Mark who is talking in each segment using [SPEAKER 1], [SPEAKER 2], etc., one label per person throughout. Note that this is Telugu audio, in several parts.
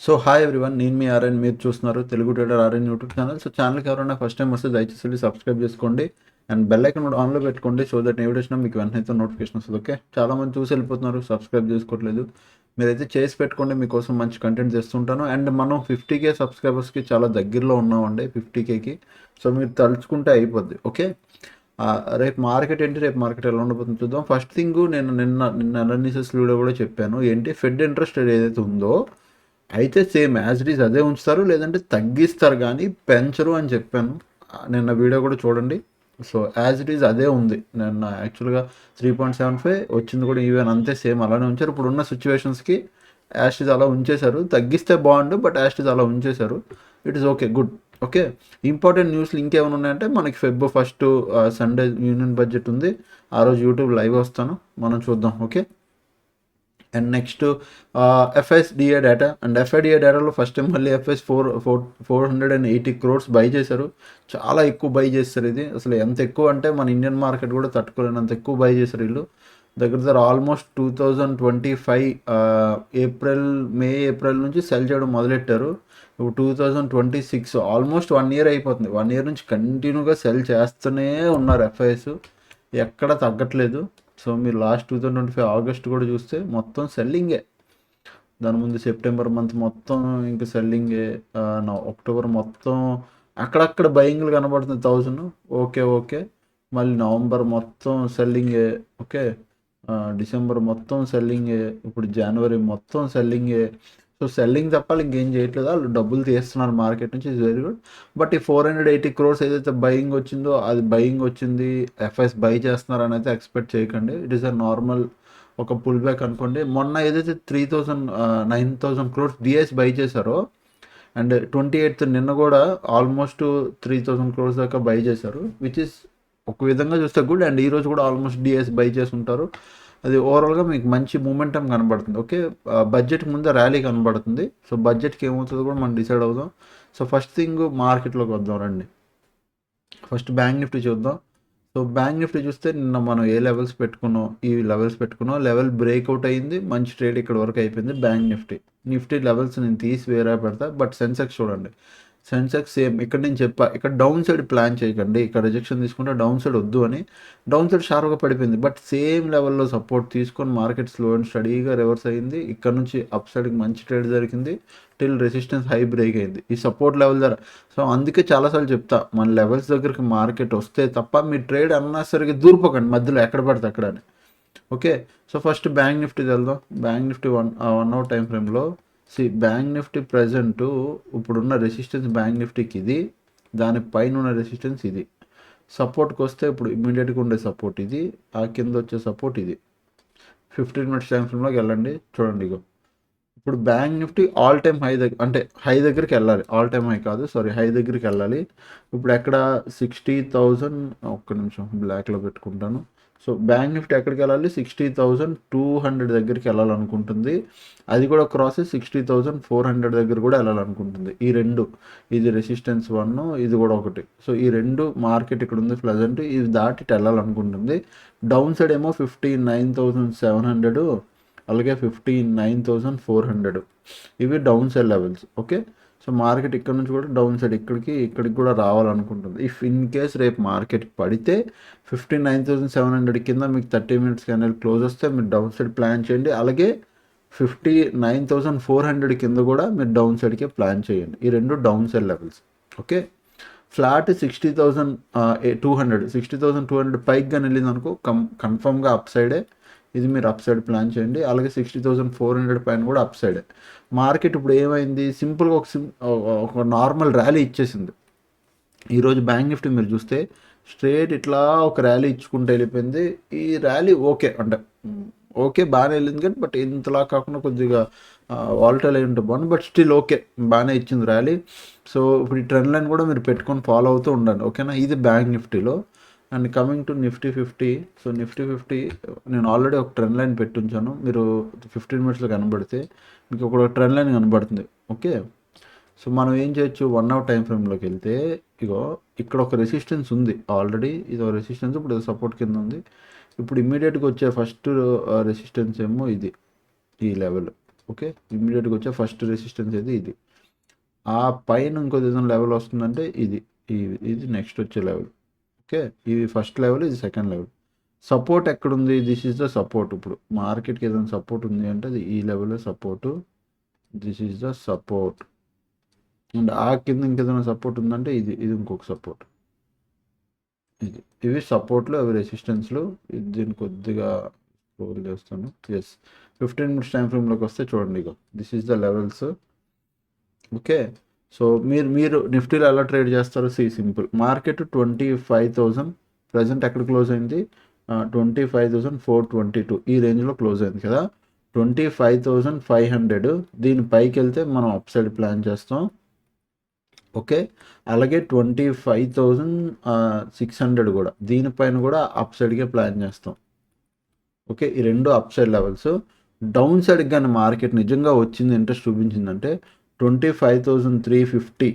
[SPEAKER 1] సో హాయ్ ఎవ్రీవన్, నేను మీ ఆర్ఎన్. మీరు చూస్తున్నారు Telugu trader RN YouTube channel. So ఛానల్కి ఎవరైనా ఫస్ట్ టైం వస్తే దయచేసి వెళ్ళి సబ్స్క్రైబ్ చేసుకోండి అండ్ బెల్ ఐకన్ కూడా ఆన్లో పెట్టుకోండి. సో దట్ నేను వచ్చినా మీకు వెంటనే నోటిఫికేషన్ వస్తుంది. ఓకే, చాలామంది చూసి వెళ్ళిపోతున్నారు, సబ్స్క్రైబ్ చేసుకోవట్లేదు. మీరైతే చేసి పెట్టుకోండి, మీకోసం మంచి కంటెంట్ చేస్తుంటాను. అండ్ మనం 50K సబ్స్క్రైబర్స్కి చాలా దగ్గరలో ఉన్నామండి, 50Kకి. సో మీరు తలుచుకుంటే అయిపోద్ది. ఓకే, రేపు మార్కెట్ ఏంటి, రేపు మార్కెట్ ఎలా ఉండబోతుంది చూద్దాం. ఫస్ట్ థింగ్, నేను నిన్న అనాలిసిస్ వీడియో కూడా చెప్పాను. ఏంటి, ఫెడ్ ఇంట్రెస్ట్ రేట్ ఏదైతే ఉందో అయితే సేమ్ యాజ్ ఇట్ ఈజ్ అదే ఉంచుతారు, లేదంటే తగ్గిస్తారు కానీ పెంచరు అని చెప్పాను. నిన్న వీడియో కూడా చూడండి. సో యాజ్ ఇట్ ఈజ్ అదే ఉంది. నిన్న యాక్చువల్గా 3.75 వచ్చింది కూడా ఈవెన్ అంతే, సేమ్ అలానే ఉంచారు. ఇప్పుడు ఉన్న సిచ్యువేషన్స్కి యాజ్ ఇస్ అలా ఉంచేశారు. తగ్గిస్తే బాగుండు, బట్ యాజ్ ఇస్ అలా ఉంచేశారు. It is okay, good. Okay, important న్యూస్లు ఇంకేమైనా ఉన్నాయంటే మనకి Feb first Sunday union budget ఉంది. ఆ రోజు యూట్యూబ్ లైవ్ వస్తాను, మనం చూద్దాం. Okay, and next FSDA data. And FIDA డేటాలో ఫస్ట్ టైం మళ్ళీ ఎఫ్ఎస్ 480 crores బై చేశారు. చాలా ఎక్కువ బై చేస్తారు. ఇది అసలు ఎంత ఎక్కువ అంటే మన ఇండియన్ మార్కెట్ కూడా తట్టుకోలేనంత ఎక్కువ బై చేశారు వీళ్ళు. దగ్గర ఆల్మోస్ట్ 2025 ఏప్రిల్ నుంచి సెల్ చేయడం మొదలెట్టారు. ఇప్పుడు 2026 ఆల్మోస్ట్ 1 year అయిపోతుంది. 1 year నుంచి కంటిన్యూగా సెల్ చేస్తూనే ఉన్నారు ఎఫ్ఐఎస్, ఎక్కడ తగ్గట్లేదు. సో మీరు లాస్ట్ 2025 ఆగస్ట్ కూడా చూస్తే మొత్తం సెల్లింగే. దాని ముందు సెప్టెంబర్ మంత్ మొత్తం ఇంకా సెల్లింగే. అక్టోబర్ మొత్తం అక్కడక్కడ బయింగ్లు కనబడుతుంది 1000. ఓకే ఓకే, మళ్ళీ నవంబర్ మొత్తం సెల్లింగే. ఓకే, డిసెంబర్ మొత్తం సెల్లింగే. ఇప్పుడు జనవరి మొత్తం సెల్లింగే. సో సెల్లింగ్ తప్ప ఇంకేం చేయట్లేదు. వాళ్ళు డబ్బులు తీస్తున్నారు మార్కెట్ నుంచి, ఇస్ వెరీ గుడ్. బట్ ఈ 480 crores ఏదైతే బయింగ్ వచ్చిందో అది బయింగ్ వచ్చింది, ఎఫ్ఐఎస్ బై చేస్తున్నారు అని అయితే ఎక్స్పెక్ట్ చేయకండి. ఇట్ ఈస్ అ నార్మల్ ఒక పుల్ బ్యాక్ అనుకోండి. మొన్న ఏదైతే 9,000 crores డిఎస్ బై చేశారో, అండ్ 28th నిన్న కూడా ఆల్మోస్ట్ 3,000 crores దాకా బై చేశారు, విచ్ ఇస్ ఒక విధంగా చూస్తే గుడ్. అండ్ ఈరోజు కూడా ఆల్మోస్ట్ డిఎస్ బై చేసి ఉంటారు. అది ఓవరాల్గా మీకు మంచి మూమెంటం కనబడుతుంది. ఓకే, బడ్జెట్కి ముందే ర్యాలీ కనబడుతుంది. సో బడ్జెట్కి ఏమవుతుందో కూడా మనం డిసైడ్ అవుదాం. సో ఫస్ట్ థింగ్ మార్కెట్లోకి వద్దాం రండి. ఫస్ట్ బ్యాంక్ నిఫ్టీ చూద్దాం. సో బ్యాంక్ నిఫ్టీ చూస్తే నిన్న మనం ఏ లెవెల్స్ పెట్టుకున్నాం, ఈ లెవెల్స్ పెట్టుకున్నాం. లెవెల్ బ్రేక్అవుట్ అయింది, మంచి ట్రేడ్ ఇక్కడ వరకు అయిపోయింది. బ్యాంక్ నిఫ్టీ లెవెల్స్ నేను తీసి వేరే పెడతా. బట్ సెన్సెక్స్ చూడండి, సెన్సెక్స్ సేమ్ ఇక్కడ నేను చెప్పా, ఇక్కడ డౌన్ సైడ్ ప్లాన్ చేయకండి. ఇక్కడ రిజెక్షన్ తీసుకుంటే డౌన్ సైడ్ వద్దు అని. డౌన్ సైడ్ షార్ప్గా పడిపోయింది, బట్ సేమ్ లెవెల్లో సపోర్ట్ తీసుకొని మార్కెట్ స్లో అండ్ స్టడీగా రివర్స్ అయింది. ఇక్కడ నుంచి అప్ సైడ్కి మంచి ట్రేడ్ జరిగింది టిల్ రెసిస్టెన్స్ హై బ్రేక్ అయింది ఈ సపోర్ట్ లెవెల్ దగ్గర. సో అందుకే చాలాసార్లు చెప్తా, మన లెవెల్స్ దగ్గరికి మార్కెట్ వస్తే తప్ప మీ ట్రేడ్ అన్నసరికి దూరిపోకండి మధ్యలో ఎక్కడ పడితే అక్కడ అని. Okay, so first bank Nifty వెళ్దాం. బ్యాంక్ నిఫ్టీ 1 hour టైం ఫ్రేమ్లో బ్యాంక్ నిఫ్టీ ప్రజెంట్ ఇప్పుడున్న రెసిస్టెన్స్ బ్యాంక్ నిఫ్టీకి ఇది, దానిపైన ఉన్న రెసిస్టెన్స్ ఇది. సపోర్ట్కి వస్తే ఇప్పుడు ఇమ్మీడియట్గా ఉండే సపోర్ట్ ఇది, ఆ కింద వచ్చే సపోర్ట్ ఇది. 15 minutes టైం ఫ్రేమ్లోకి వెళ్ళండి, చూడండి. ఇగో ఇప్పుడు bank Nifty all time high దగ్గర, అంటే హై దగ్గరికి వెళ్ళాలి, ఆల్ టైమ్ హై కాదు, సారీ, హై దగ్గరికి వెళ్ళాలి. ఇప్పుడు ఎక్కడ 60,000, ఒక్క నిమిషం బ్లాక్లో పెట్టుకుంటాను. సో బ్యాంక్ నిఫ్టీ ఎక్కడికి వెళ్ళాలి, 60,200 దగ్గరికి వెళ్ళాలనుకుంటుంది. అది కూడా క్రాస్ 60,400 దగ్గర కూడా వెళ్ళాలనుకుంటుంది. ఈ రెండు, ఇది రెసిస్టెన్స్ 1, ఇది కూడా ఒకటి. సో ఈ రెండు మార్కెట్ ఇక్కడ ఉంది ప్లెజెంట్, ఇది దాటి వెళ్ళాలనుకుంటుంది. డౌన్ సైడ్ ఏమో 59,700, అలాగే 59,400, ఇవి down side levels. Okay, so market ఇక్కడ నుంచి కూడా డౌన్ సైడ్ ఇక్కడికి కూడా రావాలనుకుంటుంది. ఇఫ్ ఇన్ కేస్ రేపు మార్కెట్ పడితే 59,700 కింద మీకు 30 minutes క్యాండిల్ క్లోజ్ వస్తే మీరు డౌన్ సైడ్ ప్లాన్ చేయండి. అలాగే 59,400 కింద కూడా మీరు డౌన్ సైడ్కే ప్లాన్ చేయండి. ఈ రెండు down side levels. Okay, flat 60,200 పైకి కానీ వెళ్ళింది అనుకో, కన్ఫర్మ్గా అప్ సైడే. ఇది మీరు అప్ సైడ్ ప్లాన్ చేయండి. అలాగే 60,400 పైన కూడా అప్ సైడే. మార్కెట్ ఇప్పుడు ఏమైంది, సింపుల్గా ఒక నార్మల్ ర్యాలీ ఇచ్చేసింది. ఈరోజు బ్యాంక్ నిఫ్టీ మీరు చూస్తే స్ట్రేట్ ఇట్లా ఒక ర్యాలీ ఇచ్చుకుంటూ వెళ్ళిపోయింది. ఈ ర్యాలీ ఓకే అంటే ఓకే బాగానే వెళ్ళింది, కానీ బట్ ఇంతలా కాకుండా కొద్దిగా వాలటైల్ అయి ఉంటే బాగుంది. బట్ స్టిల్ ఓకే, బాగానే ఇచ్చింది ర్యాలీ. సో ఇప్పుడు ఈ ట్రెండ్ లైన్ కూడా మీరు పెట్టుకొని ఫాలో అవుతూ ఉండండి. ఓకేనా, ఇది బ్యాంక్ నిఫ్టీలో. And coming to Nifty 50. So Nifty 50 నేను ఆల్రెడీ ఒక ట్రెండ్ లైన్ పెట్టుంచాను. మీరు 15 minutesలో కనబడితే మీకు ఒక ట్రెండ్ లైన్ కనబడుతుంది. ఓకే, సో మనం ఏం చేయొచ్చు, 1 hour టైం ఫ్రేమ్లోకి వెళ్తే ఇగో ఇక్కడ ఒక రెసిస్టెన్స్ ఉంది ఆల్రెడీ, ఇది ఒక రెసిస్టెన్స్, ఇప్పుడు సపోర్ట్ కింద ఉంది. ఇప్పుడు ఇమ్మీడియట్గా వచ్చే ఫస్ట్ రెసిస్టెన్స్ ఏమో ఇది, ఈ లెవెల్. ఓకే, ఇమ్మీడియట్గా వచ్చే ఫస్ట్ రెసిస్టెన్స్ అయితే ఇది. ఆ పైన ఇంకో ఏదైనా లెవెల్ వస్తుందంటే ఇది నెక్స్ట్ వచ్చే లెవెల్. ఓకే, ఇది ఫస్ట్ లెవెల్, ఇది సెకండ్ లెవెల్. సపోర్ట్ ఎక్కడుంది? This is the support. ఇప్పుడు మార్కెట్కి ఏదైనా సపోర్ట్ ఉంది అంటే అది ఈ లెవెల్లో support. This is the support. And ఆ కింద ఇంకేదైనా సపోర్ట్ ఉందంటే ఇది ఇంకొక సపోర్ట్. ఇవి సపోర్ట్లు, అవి రెసిస్టెన్స్లు. దీన్ని కొద్దిగా స్క్రోల్ చేస్తాను. ఎస్, 15 minutes టైం ఫ్రేమ్లోకి వస్తే చూడండి, ఇక this is the levels. Okay, so మీరు నిఫ్టీలో ఎలా ట్రేడ్ చేస్తారో సింపుల్. మార్కెట్ 25,000 ప్రజెంట్ ఎక్కడ క్లోజ్ అయింది? 25,422 ఈ రేంజ్లో క్లోజ్ అయింది కదా. 25,500 దీని పైకి వెళ్తే మనం అప్ సైడ్ ప్లాన్ చేస్తాం. ఓకే, అలాగే 25,600 కూడా దీనిపైన కూడా అప్ సైడ్కే ప్లాన్ చేస్తాం. ఓకే, ఈ రెండు అప్ సైడ్ లెవెల్స్. డౌన్ సైడ్కి కానీ మార్కెట్ నిజంగా వచ్చింది, ఇంట్రెస్ట్ చూపించిందంటే 25,350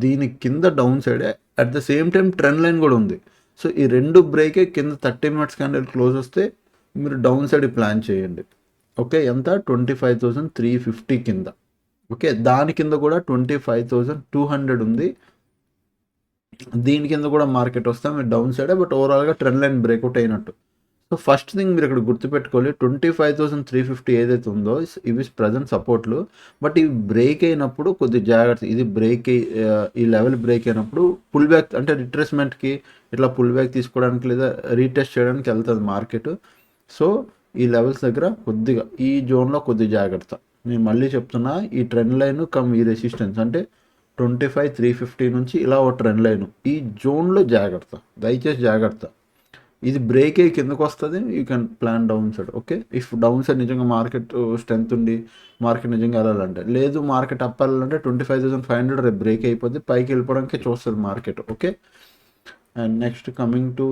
[SPEAKER 1] దీని కింద down side. At the same time trend line కూడా ఉంది. సో ఈ రెండు బ్రేకే కింద 30 minutes క్యాండిల్ క్లోజ్ వస్తే మీరు డౌన్ సైడ్ ప్లాన్ చేయండి. ఓకే, ఎంత? 25,350 కింద. ఓకే, దాని కింద కూడా 25,200 ఉంది. దీని కింద కూడా మార్కెట్ వస్తే మీరు డౌన్ సైడే, బట్ ఓవరాల్గా ట్రెండ్ లైన్ బ్రేక్అవుట్ అయినట్టు. సో ఫస్ట్ థింగ్ మీరు ఇక్కడ గుర్తుపెట్టుకోవాలి, 25,350 ఏదైతే ఉందో ఇవి ప్రజెంట్ సపోర్ట్లు. బట్ ఇవి బ్రేక్ అయినప్పుడు కొద్ది జాగ్రత్త. ఇది ఈ లెవెల్ బ్రేక్ అయినప్పుడు పుల్ బ్యాక్, అంటే రిట్రేస్మెంట్కి ఇట్లా పుల్ బ్యాక్ తీసుకోవడానికి లేదా రీటెస్ట్ చేయడానికి వెళ్తుంది మార్కెట్. సో ఈ లెవెల్స్ దగ్గర కొద్దిగా ఈ జోన్లో కొద్ది జాగ్రత్త. నేను మళ్ళీ చెప్తున్నా, ఈ ట్రెండ్ లైన్ ఈ రెసిస్టెన్స్ అంటే 25,350 నుంచి ఇలా ఓ ట్రెండ్ లైన్, ఈ జోన్లో జాగ్రత్త, దయచేసి జాగ్రత్త. ఇది బ్రేక్ అయ్యి కిందకు వస్తుంది, you can plan down side. Okay, if down side నిజంగా మార్కెట్ స్ట్రెంత్ ఉండి మార్కెట్ నిజంగా వెళ్ళాలంటే, లేదు మార్కెట్ అప్ వెళ్ళాలంటే 25,500 రేపు బ్రేక్ అయిపోద్ది, పైకి వెళ్ళిపోవడానికి చూస్తుంది market. Okay, and next coming to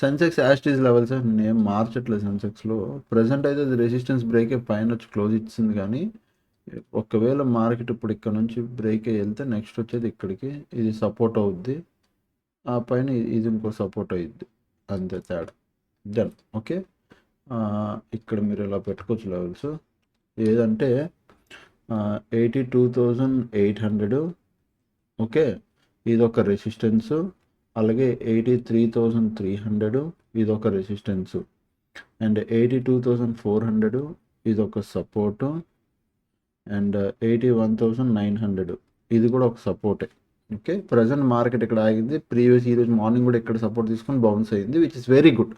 [SPEAKER 1] Sensex yesterday's levels నేను మార్చట్లేదు. సెన్సెక్స్లో ప్రజెంట్ అయితే అది రెసిస్టెన్స్ బ్రేక్ అయ్యి పైన వచ్చి క్లోజ్ ఇచ్చింది, కానీ ఒకవేళ మార్కెట్ ఇప్పుడు ఇక్కడ నుంచి బ్రేక్ అయ్యి వెళ్తే నెక్స్ట్ వచ్చేది ఇక్కడికి, ఇది సపోర్ట్ అవుద్ది, ఆ పైన ఇది ఇంకో సపోర్ట్ అయ్యిద్ది, అంతే తేడా. డన్. ఓకే, ఇక్కడ మీరు ఇలా పెట్టుకోవచ్చు లెవెల్స్. ఏదంటే 82,800. ఓకే, ఇది ఒక రెసిస్టెన్స్. అలాగే 83,300 ఇది ఒక రెసిస్టెన్స్. అండ్ 82,400 ఇది ఒక సపోర్టు. అండ్ 81,900 ఇది కూడా ఒక సపోర్టే. ఓకే, ప్రజెంట్ మార్కెట్ ఇక్కడ ఆగింది. ఈరోజు మార్నింగ్ కూడా ఇక్కడ సపోర్ట్ తీసుకొని బౌన్స్ అయింది, విచ్ ఇస్ వెరీ గుడ్.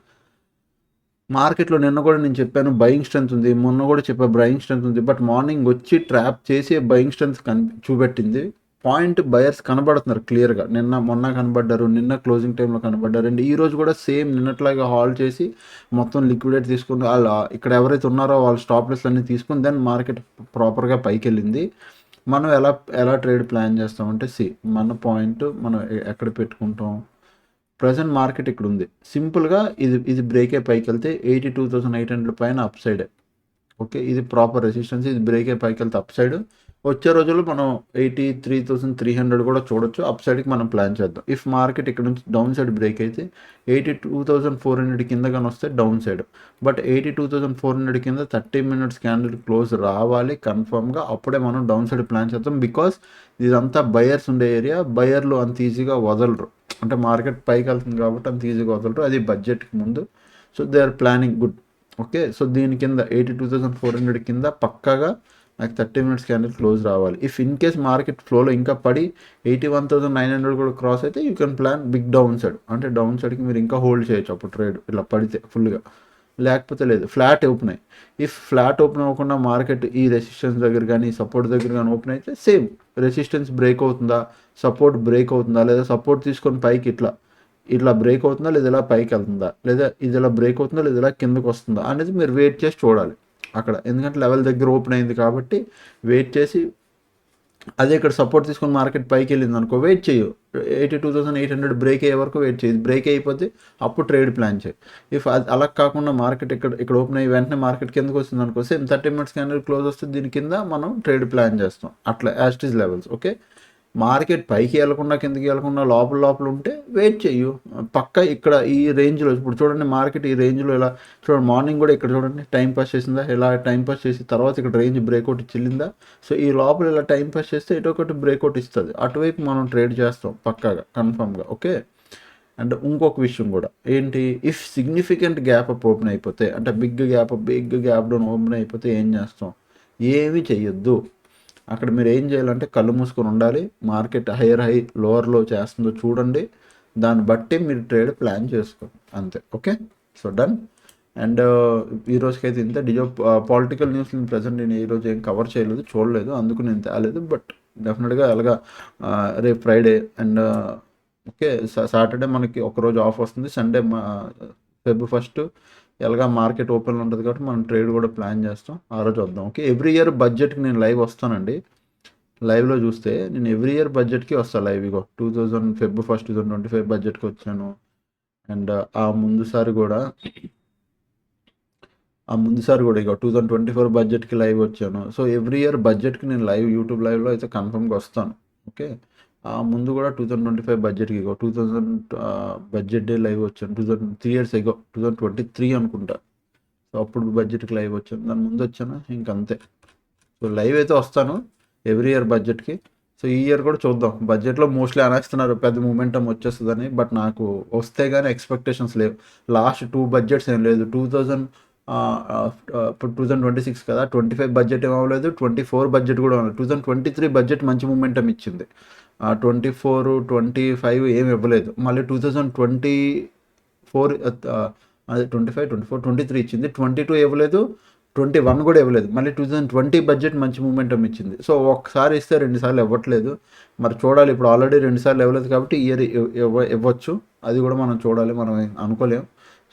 [SPEAKER 1] మార్కెట్లో నిన్న కూడా నేను చెప్పాను బయింగ్ స్ట్రెంత్ ఉంది, మొన్న కూడా చెప్పాను బయింగ్ స్ట్రెంత్ ఉంది, బట్ మార్నింగ్ వచ్చి ట్రాప్ చేసి బయింగ్ స్ట్రెంత్ చూపెట్టింది. పాయింట్ బయర్స్ కనబడుతున్నారు క్లియర్గా. మొన్న కనబడ్డారు, నిన్న క్లోజింగ్ టైంలో కనబడ్డారు. అండ్ ఈ రోజు కూడా సేమ్ నిన్నట్లాగా హాల్ చేసి మొత్తం లిక్విడేట్ తీసుకుని వాళ్ళు ఇక్కడ ఎవరైతే ఉన్నారో వాళ్ళ స్టాప్ లాస్ అన్నీ తీసుకుని దెన్ మార్కెట్ ప్రాపర్గా పైకి వెళ్ళింది. మనం ఎలా ట్రేడ్ ప్లాన్ చేస్తామంటే మన పాయింట్ మనం ఎక్కడ పెట్టుకుంటాం. ప్రజెంట్ మార్కెట్ ఇక్కడ ఉంది, సింపుల్గా ఇది బ్రేక్ అయ్యి పైకి వెళ్తే 82,800 పైన అప్ సైడ్. ఓకే, ఇది ప్రాపర్ రెసిస్టెన్స్. ఇది బ్రేక్ అయ్యి పైకి వెళ్తే అప్ సైడ్. వచ్చే రోజుల్లో మనం 83,300 కూడా చూడొచ్చు. అప్ సైడ్కి మనం ప్లాన్ చేద్దాం. ఇఫ్ మార్కెట్ ఇక్కడ నుంచి డౌన్ సైడ్ బ్రేక్ అయితే 82,400 కింద కానీ వస్తే డౌన్ సైడ్. బట్ 82,400 కింద 30 minutes క్యాండిల్ క్లోజ్ రావాలి కన్ఫర్మ్గా, అప్పుడే మనం డౌన్ సైడ్ ప్లాన్ చేద్దాం. బికాస్ ఇదంతా బయర్స్ ఉండే ఏరియా, బయర్లు అంత ఈజీగా వదలరు. అంటే మార్కెట్ పైకి వెళ్తుంది కాబట్టి అంత ఈజీగా వదలరు, అది బడ్జెట్కి ముందు. So they are planning good. Okay, so దీని కింద 82,400 కింద పక్కాగా నాకు 30 minutes క్యాండిల్ క్లోజ్ రావాలి. ఇఫ్ ఇన్ కేస్ మార్కెట్ ఫ్లోలో ఇంకా పడి 81,900 కూడా క్రాస్ అయితే you can plan big down side. అంటే డౌన్ సైడ్కి మీరు ఇంకా హోల్డ్ చేయొచ్చు అప్పుడు ట్రేడ్, ఇలా పడితే ఫుల్గా. లేకపోతే లేదు, ఫ్లాట్ ఓపెన్ అయ్యి, ఇఫ్ ఫ్లాట్ ఓపెన్ అవ్వకుండా మార్కెట్ ఈ రెసిస్టెన్స్ దగ్గర కానీ సపోర్ట్ దగ్గర కానీ ఓపెన్ అయితే సేమ్ రెసిస్టెన్స్ బ్రేక్ అవుతుందా, సపోర్ట్ బ్రేక్ అవుతుందా, లేదా సపోర్ట్ తీసుకొని పైకి ఇట్లా బ్రేక్ అవుతుందా, లేదా ఇలా పైకి వెళ్తుందా, లేదా ఇది ఇలా బ్రేక్ అవుతుందా, లేదా ఇలా కిందకు వస్తుందా అనేది మీరు వెయిట్ చేసి చూడాలి అక్కడ. ఎందుకంటే లెవెల్ దగ్గర ఓపెన్ అయింది కాబట్టి వెయిట్ చేసి, అదే ఇక్కడ సపోర్ట్ తీసుకొని మార్కెట్ పైకి వెళ్ళింది అనుకో, వెయిట్ చేయు. 82,800 బ్రేక్ అయ్యే వరకు వెయిట్ చేయి. బ్రేక్ అయిపోతే అప్పుడు ట్రేడ్ ప్లాన్ చేయి. ఇఫ్ అలా కాకుండా మార్కెట్ ఇక్కడ ఓపెన్ అయ్యి వెంటనే మార్కెట్ కిందకు వస్తుంది అనుకో, సేమ్ 30 minutes క్యాండిల్ క్లోజ్ వస్తే దీని కింద మనం ట్రేడ్ ప్లాన్ చేస్తాం. అట్లా as it is levels. Okay, market పైకి వెళ్ళకుండా కిందకి వెళ్ళకుండా లోపల లోపల ఉంటే వెయిట్ చెయ్యు. పక్క ఇక్కడ ఈ రేంజ్లో ఇప్పుడు చూడండి, మార్కెట్ ఈ రేంజ్లో ఇలా చూడండి, మార్నింగ్ కూడా ఇక్కడ చూడండి టైం పాస్ చేసిందా, ఇలా టైం పాస్ చేసి తర్వాత ఇక్కడ రేంజ్ బ్రేక్అవుట్ చెల్లిందా. సో ఈ లోపల ఇలా టైం పాస్ చేస్తే ఇటు ఒకటి బ్రేక్అవుట్ ఇస్తుంది, అటువైపు మనం ట్రేడ్ చేస్తాం పక్కాగా కన్ఫామ్గా. ఓకే. అండ్ ఇంకొక విషయం కూడా ఏంటి, if significant gap up open అయిపోతే, అంటే బిగ్ గ్యాప్ డౌన్ ఓపెన్ అయిపోతే ఏం చేస్తాం, ఏమీ చెయ్యొద్దు. అక్కడ మీరు ఏం చేయాలంటే కళ్ళు మూసుకొని ఉండాలి, మార్కెట్ హైయర్ హై లోవర్ లో చేస్తుందో చూడండి, దాన్ని బట్టి మీరు ట్రేడ్ ప్లాన్ చేసుకోండి అంతే. ఓకే. So done. అండ్ ఈ రోజుకైతే ఇంత పొలిటికల్ న్యూస్ ప్రజెంట్ నేను ఈరోజు ఏం కవర్ చేయలేదు, చూడలేదు, అందుకు నేను తేలేదు. బట్ డెఫినెట్గా అలాగా రేపు ఫ్రైడే అండ్ ఓకే సాటర్డే మనకి ఒకరోజు ఆఫ్ వస్తుంది, సండే Feb 1 ఎలాగా మార్కెట్ ఓపెన్లో ఉంటుంది కాబట్టి మనం ట్రేడ్ కూడా ప్లాన్ చేస్తాం, ఆ రోజు వద్దాం. ఓకే. ఎవ్రీ ఇయర్ బడ్జెట్కి నేను లైవ్ వస్తానండి. లైవ్లో చూస్తే నేను ఎవ్రీ ఇయర్ బడ్జెట్కి వస్తాను లైవ్. ఇగో Feb 1 2025 బడ్జెట్కి వచ్చాను. అండ్ ఆ ముందుసారి కూడా ఇక 2024 బడ్జెట్కి లైవ్ వచ్చాను. సో ఎవ్రీ ఇయర్ బడ్జెట్కి నేను లైవ్ యూట్యూబ్ లైవ్లో అయితే కన్ఫర్మ్గా వస్తాను. ఓకే. ఆ ముందు కూడా 2025 బడ్జెట్కి 2000 బడ్జెట్ డే లైవ్ వచ్చాను. 3 years ago 2023 అనుకుంటా. సో అప్పుడు బడ్జెట్కి లైవ్ వచ్చాను, దాని ముందు వచ్చాను ఇంకంతే. సో లైవ్ అయితే వస్తాను ఎవ్రీ ఇయర్ బడ్జెట్కి. సో ఈ ఇయర్ కూడా చూద్దాం. బడ్జెట్లో మోస్ట్లీ అనేస్తున్నారు పెద్ద మూమెంటం వచ్చేస్తుందని, బట్ నాకు వస్తే కానీ ఎక్స్పెక్టేషన్స్ లేవు. లాస్ట్ 2 బడ్జెట్స్ ఏం లేదు. ఇప్పుడు 2026 కదా, 25 బడ్జెట్ ఏం అవ్వలేదు, 24 బడ్జెట్ కూడా అవ్వలేదు. 2023 బడ్జెట్ మంచి మూమెంటం ఇచ్చింది. 24 25 ఏమి ఇవ్వలేదు. మళ్ళీ 2024 అదే 25 24 23 ఇచ్చింది, 22 ఇవ్వలేదు, 21 కూడా ఇవ్వలేదు. మళ్ళీ 2020 బడ్జెట్ మంచి మూమెంటం ఇచ్చింది. సో ఒకసారి ఇస్తే 2 సార్లు ఇవ్వట్లేదు. మరి చూడాలి, ఇప్పుడు ఆల్రెడీ 2 సార్లు ఇవ్వలేదు కాబట్టి ఇయర్ ఇవ్వచ్చు, అది కూడా మనం చూడాలి, మనం అనుకోలేం.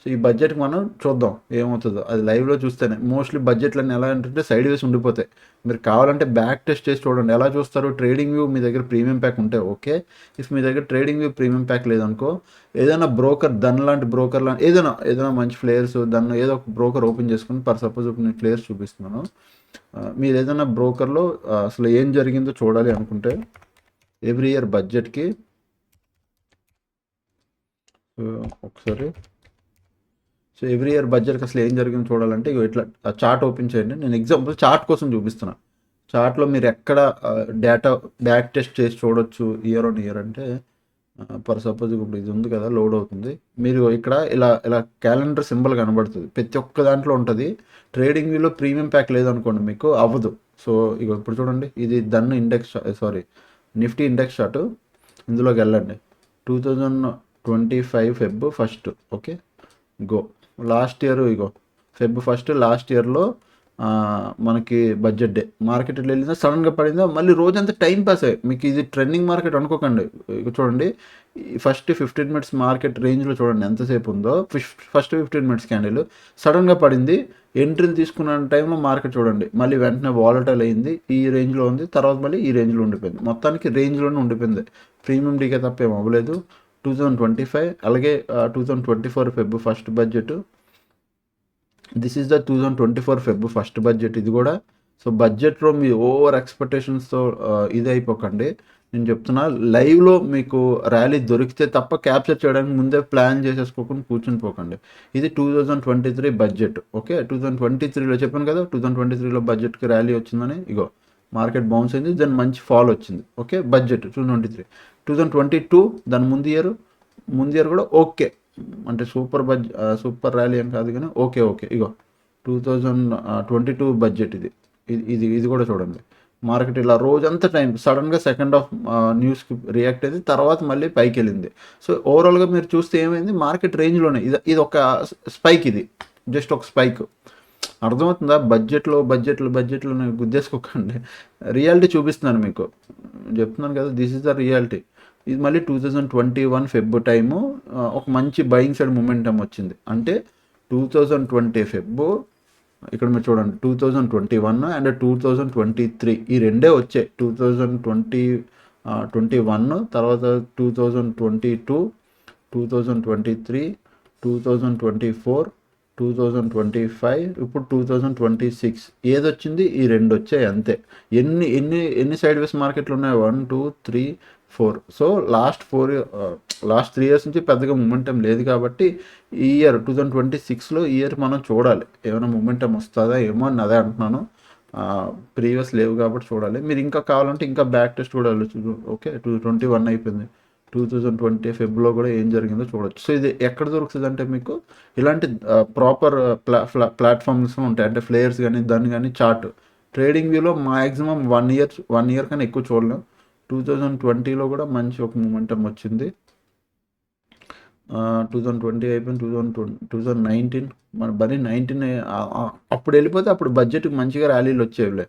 [SPEAKER 1] సో ఈ బడ్జెట్కి మనం చూద్దాం ఏమవుతుందో, అది లైవ్లో చూస్తేనే. మోస్ట్లీ బడ్జెట్లన్నీ ఎలా అంటే సైడ్ వేస్ ఉండిపోతాయి. మీరు కావాలంటే బ్యాక్ టెస్ట్ చేసి చూడండి. ఎలా చూస్తారు, ట్రేడింగ్ వ్యూ మీ దగ్గర ప్రీమియం ప్యాక్ ఉంటే ఓకే. ఇఫ్ మీ దగ్గర ట్రేడింగ్ వ్యూ ప్రీమియం ప్యాక్ లేదనుకో, ఏదైనా బ్రోకర్ లాంటి బ్రోకర్ లాంటి ఏదైనా మంచి ప్లేయర్స్ ఏదో ఒక బ్రోకర్ ఓపెన్ చేసుకుని, సపోజ్ ఇప్పుడు నేను ప్లేయర్స్ చూపిస్తున్నాను, మీరు ఏదైనా బ్రోకర్లో అసలు ఏం జరిగిందో చూడాలి అనుకుంటే ఎవ్రీ ఇయర్ బడ్జెట్కి ఒకసారి, సో ఎవ్రీ ఇయర్ బడ్జెట్కి అసలు ఏం జరిగిందో చూడాలంటే ఇక ఇట్లా చార్ట్ ఓపెన్ చేయండి. నేను ఎగ్జాంపుల్ చార్ట్ కోసం చూపిస్తున్నా. చార్ట్లో మీరు ఎక్కడ డేటా బ్యాక్ టెస్ట్ చేసి చూడొచ్చు ఇయర్ ఆన్ ఇయర్ అంటే, సపోజ్ ఇప్పుడు ఇది ఉంది కదా, లోడ్ అవుతుంది. మీరు ఇక్కడ ఇలా ఇలా క్యాలెండర్ సింబల్ కనబడుతుంది, ప్రతి ఒక్క దాంట్లో ఉంటుంది. ట్రేడింగ్ వ్యూలో ప్రీమియం ప్యాక్ లేదనుకోండి మీకు అవ్వదు. సో ఇక ఇప్పుడు చూడండి, ఇది దన్ ఇండెక్స్ నిఫ్టీ ఇండెక్స్ చార్ట్. ఇందులోకి వెళ్ళండి. 2025 Feb 1. Okay. Go. Last year Feb 1 last ఇయర్లో మనకి బడ్జెట్ డే మార్కెట్ ఇట్లా వెళ్ళిందా, సడన్గా పడిందా, మళ్ళీ రోజంతా టైం పాస్ అయ్యి. మీకు ఇది ట్రెండింగ్ మార్కెట్ అనుకోకండి. చూడండి, ఫస్ట్ 15 minutes మార్కెట్ రేంజ్లో చూడండి ఎంతసేపు ఉందో. ఫస్ట్ 15 minutes క్యాండిల్ సడన్గా పడింది, ఎంట్రీలు తీసుకున్న టైంలో మార్కెట్ చూడండి మళ్ళీ వెంటనే వాలటైల్ అయింది, ఈ రేంజ్లో ఉంది, తర్వాత మళ్ళీ ఈ రేంజ్లో ఉండిపోయింది. మొత్తానికి రేంజ్లోనే ఉండిపోయింది, ప్రీమియం డీకే తప్ప ఏం అవ్వలేదు. 2025 అలాగే 2024 Feb 1 budget. This is the 2024 Feb 1 budget ఇది కూడా. సో బడ్జెట్లో మీ ఓవర్ ఎక్స్పెక్టేషన్స్తో ఇది అయిపోకండి. నేను చెప్తున్నా, లైవ్లో మీకు ర్యాలీ దొరికితే తప్ప క్యాప్చర్ చేయడానికి ముందే ప్లాన్ చేసేసుకోకుండా కూర్చుని పోకండి. ఇది 2023 బడ్జెట్. ఓకే. 2023లో చెప్పాను కదా, 2023లో బడ్జెట్కి ర్యాలీ వచ్చిందని. ఇగో మార్కెట్ బౌన్స్ అయింది, దెన్ మంచి ఫాల్ వచ్చింది. ఓకే. బడ్జెట్ 2023. 2022 దాని ముందు ఇయర్ కూడా ఓకే, అంటే సూపర్ ర్యాలీ అని కాదు కానీ ఓకే. ఇగో 2022 బడ్జెట్ ఇది కూడా చూడండి. మార్కెట్ ఇలా రోజంతా టైం సడన్గా సెకండ్ హాఫ్ న్యూస్కి రియాక్ట్ అయింది, తర్వాత మళ్ళీ పైకి వెళ్ళింది. సో ఓవరాల్గా మీరు చూస్తే ఏమైంది, మార్కెట్ రేంజ్లోనే ఇది ఒక స్పైక్, ఇది జస్ట్ ఒక స్పైక్. అర్థమవుతుందా? బడ్జెట్లో గుద్దేసుకోకండి. రియాలిటీ చూపిస్తున్నాను మీకు, చెప్తున్నాను కదా, దిస్ ఇస్ ద రియాలిటీ. ఇది మళ్ళీ 2021 Feb టైము ఒక మంచి బయింగ్ సైడ్ మూమెంటం వచ్చింది. అంటే 2020 Feb, ఇక్కడ మీరు చూడండి 2021 అండ్ 2023 ఈ రెండే వచ్చాయి. 2021 తర్వాత 2022, 2023, 2024, 2025 ఇప్పుడు 2026 ఏదొచ్చింది ఈ 2 వచ్చాయి అంతే. ఎన్ని సైడ్ వేస్ మార్కెట్లు ఉన్నాయి? 1 2 3 4. సో లాస్ట్ 3 ఇయర్స్ నుంచి పెద్దగా మూమెంటం లేదు కాబట్టి ఈ ఇయర్ 2026లో ఈ ఇయర్ మనం చూడాలి ఏమైనా మూమెంటం వస్తుందా ఏమో అని అదే అంటున్నాను. ప్రీవియస్ లేవు కాబట్టి చూడాలి. మీరు ఇంకా కావాలంటే ఇంకా బ్యాక్ టెస్ట్ కూడా వెళ్ళచ్చు. ఓకే, 2021 అయిపోయింది, 2020 ఫెబ్లో కూడా ఏం జరిగిందో చూడొచ్చు. సో ఇది ఎక్కడ దొరుకుతుంది అంటే మీకు ఇలాంటి ప్రాపర్ ప్లాట్ఫామ్స్ ఉంటాయి, అంటే ఫ్లేయర్స్ కానీ దాన్ని కానీ చార్ట్ ట్రేడింగ్ వ్యూలో మ్యాక్సిమం 1 ఇయర్ కన్నా ఎక్కువ చూడలేం. 2020లో కూడా మంచి ఒక మూమెంటం వచ్చింది. 2020 అయిపోయింది, 2019 మన బరీ 19 అప్పుడు వెళ్ళిపోతే అప్పుడు బడ్జెట్కి మంచిగా ర్యాలీలు వచ్చేవిలే.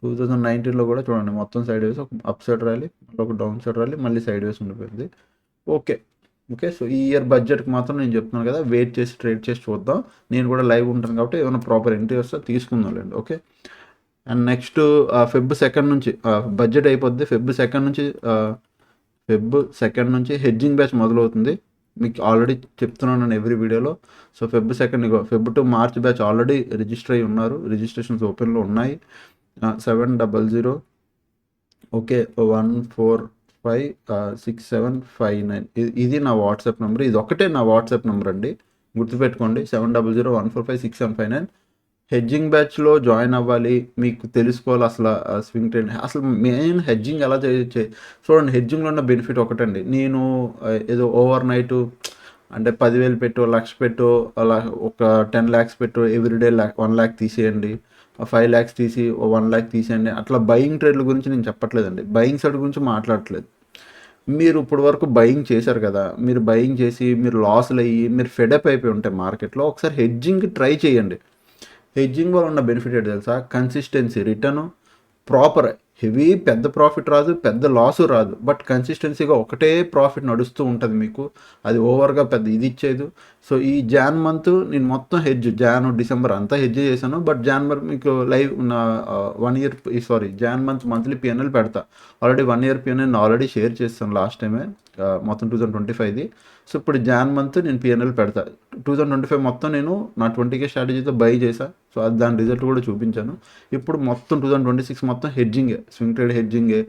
[SPEAKER 1] 2019లో కూడా చూడండి మొత్తం సైడ్ వేస్, ఒక అప్ సైడ్ ర్యాలీ, ఒక డౌన్ సైడ్ ర్యాలీ, మళ్ళీ సైడ్ వేస్ ఉండిపోయింది. ఓకే. సో ఈ ఇయర్ బడ్జెట్కి మాత్రం నేను చెప్తున్నాను కదా, వెయిట్ చేసి ట్రేడ్ చేసి చూద్దాం. నేను కూడా లైవ్ ఉంటాను కాబట్టి ఏమైనా ప్రాపర్ ఎంట్రీ వస్తే తీసుకుందాంలేండి. ఓకే. అండ్ నెక్స్ట్ ఫెబ్ 2 నుంచి బడ్జెట్ అయిపోద్ది. ఫెబ్ 2 నుంచి హెడ్జింగ్ బ్యాచ్ మొదలవుతుంది. మీకు ఆల్రెడీ చెప్తున్నాను నేను ఎవ్రీ వీడియోలో. So Feb 2 to March batch already register అయ్యి ఉన్నారు, రిజిస్ట్రేషన్స్ ఓపెన్లో ఉన్నాయి. 700 ఓకే 1456759 ఇది నా వాట్సాప్ నెంబర్. ఇది ఒకటే నా వాట్సాప్ నెంబర్ అండి, గుర్తుపెట్టుకోండి. 700145679. హెడ్జింగ్ బ్యాచ్లో జాయిన్ అవ్వాలి, మీకు తెలుసుకోవాలి అసలు స్వింగ్ ట్రేడ్, అసలు మెయిన్ హెడ్జింగ్ ఎలా చూడండి. హెడ్జింగ్లో ఉన్న బెనిఫిట్ ఒకటండి. నేను ఏదో ఓవర్ నైట్ అంటే 10,000 పెట్టు, 1,00,000 పెట్టు, అలా ఒక 10 lakhs పెట్టు, ఎవ్రీడే 1 lakh తీసేయండి, 5 lakhs తీసి 1 lakh తీసేయండి, అట్లా బయింగ్ ట్రేడ్ల గురించి నేను చెప్పట్లేదండి, బయింగ్ సైడ్ గురించి మాట్లాడట్లేదు. మీరు ఇప్పుడు వరకు బయింగ్ చేశారు కదా, మీరు బయింగ్ చేసి మీరు లాస్లు అయ్యి మీరు ఫెడప్ అయిపోయి ఉంటే మార్కెట్లో ఒకసారి హెడ్జింగ్ ట్రై చేయండి. హెడ్జింగ్ వల్ల ఉన్న బెనిఫిట్ ఏంటి తెలుసా? కన్సిస్టెన్సీ, రిటర్న్ ప్రాపర్, హెవీ పెద్ద ప్రాఫిట్ రాదు, పెద్ద లాసు రాదు, బట్ కన్సిస్టెన్సీగా ఒకటే ప్రాఫిట్ నడుస్తూ ఉంటుంది మీకు. అది ఓవర్గా పెద్ద ఇది ఇచ్చేది. సో ఈ జాన్ మంత్ నేను మొత్తం జాన్ డిసెంబర్ అంతా హెడ్జ్ చేశాను, బట్ జాన్వరి మీకు లైవ్ నా 1 year జాన్ మంత్లీ పిఎన్ఎల్ పెడతా. Already 1 year PNL already share చేస్తాను లాస్ట్ టైమే, మొత్తం 2025ది. సో ఇప్పుడు జాన్ మంత్ నేను పిఎన్ఎల్ పెడతా. 2025 మొత్తం నేను నా 20K స్ట్రాటజీతో బై చేశా. సో అది దాని రిజల్ట్ కూడా చూపించాను. ఇప్పుడు మొత్తం 2026 మొత్తం హెడ్జింగే, స్వింగ్ ట్రేడ్ హెడ్జింగే,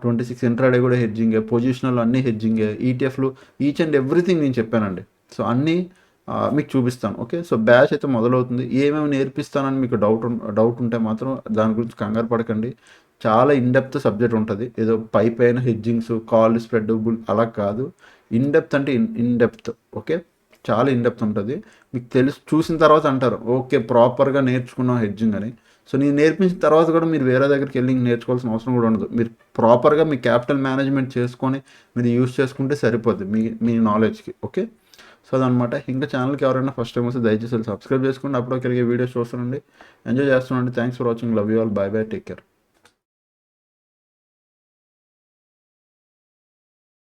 [SPEAKER 1] 26 ఇంట్రాడే కూడా హెడ్జింగే, పొజిషనల్ అన్నీ హెడ్జింగే, ఈటీఎఫ్లు, ఈచ్ అండ్ ఎవ్రీథింగ్ నేను చెప్పానండి. సో అన్నీ మీకు చూపిస్తాను. ఓకే. సో బ్యాచ్ అయితే మొదలవుతుంది. ఏమేమి నేర్పిస్తానని మీకు డౌట్ ఉంటే మాత్రం దాని గురించి కంగారు పడకండి. చాలా ఇన్డెప్త్ సబ్జెక్ట్ ఉంటుంది. ఏదో పైన హెడ్జింగ్స్, కాల్ స్ప్రెడ్ అలా కాదు. ఇన్డెప్త్ అంటే ఇన్డెప్త్. ఓకే, చాలా ఇన్డెప్త్ ఉంటుంది. మీకు చూసిన తర్వాత అంటారు ఓకే ప్రాపర్గా నేర్చుకున్నాం హెడ్జింగ్ అని. సో నేను నేర్పించిన తర్వాత కూడా మీరు వేరే దగ్గరికి వెళ్ళి నేర్చుకోవాల్సిన అవసరం కూడా ఉండదు. మీరు ప్రాపర్గా మీ క్యాపిటల్ మేనేజ్మెంట్ చేసుకొని మీరు యూస్ చేసుకుంటే సరిపోద్ది మీ నాలెడ్జ్కి. ఓకే. సో అదనమాట. ఇంకా ఛానల్కి ఎవరైనా ఫస్ట్ టైం వస్తే దయచేసి సబ్స్క్రైబ్ చేసుకోండి. అప్పుడు కలిగే వీడియోస్ చూస్తుండండి, ఎంజాయ్ చేస్తుండండి. Thanks for watching. Love you all. Bye bye. Take care.